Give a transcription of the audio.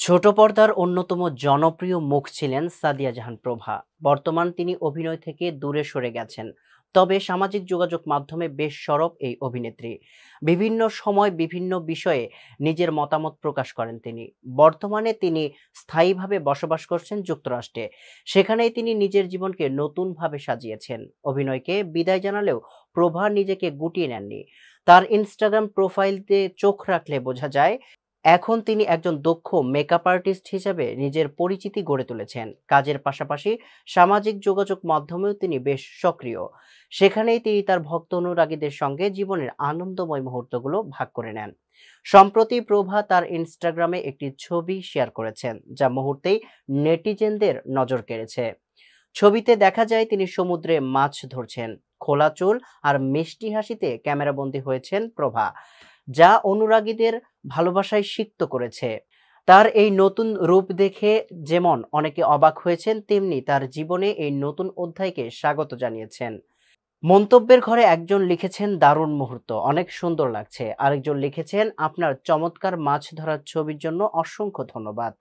ছোট পর্দার অন্যতম জনপ্রিয় মুখ ছিলেন সাদিয়া জাহান প্রভা। বর্তমান তিনি অভিনয় থেকে দূরে সরে গেছেন। তবে সামাজিক যোগাযোগ মাধ্যমে বেশ সরব এই অভিনেত্রী। বিভিন্ন সময় বিভিন্ন বিষয়ে নিজের মতামত প্রকাশ করেন তিনি। বর্তমানে তিনি স্থায়ীভাবে বসবাস করছেন যুক্তরাষ্ট্রে। সেখানেই তিনি নিজের জীবনকে নতুনভাবে সাজিয়েছেন। অভিনয়কে বিদায় জানালেও প্রভা নিজেকে গুটিয়ে নেননি। তার ইনস্টাগ্রাম প্রোফাইলতে চোখ রাখলে বোঝা যায় এখন তিনি একজন দক্ষ মেকআপ আর্টিস্ট হিসেবে নিজের পরিচিতি গড়ে তুলেছেন। কাজের পাশাপাশি সামাজিক যোগাযোগ মাধ্যমেও তিনি বেশ সক্রিয়। সেখানেই তিনি তার ভক্ত অনুরাগীদের সঙ্গে জীবনের আনন্দময় মুহূর্তগুলো ভাগ করে নেন। সম্প্রতি প্রভা তার ইনস্টাগ্রামে একটি ছবি শেয়ার করেছেন, যা মুহূর্তেই নেটিজেনদের নজর কেড়েছে। ছবিতে দেখা যায় তিনি সমুদ্রে মাছ ধরছেন। খোলা চুল আর মিষ্টি হাসিতে ক্যামেরাবন্দী হয়েছেন প্রভা, যা অনুরাগীদের ভালোবাসায় সিক্ত করেছে। তার এই নতুন রূপ দেখে যেমন অনেকে অবাক হয়েছেন, তেমনি তার জীবনে এই নতুন অধ্যায়কে স্বাগত জানিয়েছেন। মন্তব্যের ঘরে একজন লিখেছেন, দারুণ মুহূর্ত, অনেক সুন্দর লাগছে। আরেকজন লিখেছেন, আপনার চমৎকার মাছ ধরার ছবির জন্য অসংখ্য ধন্যবাদ।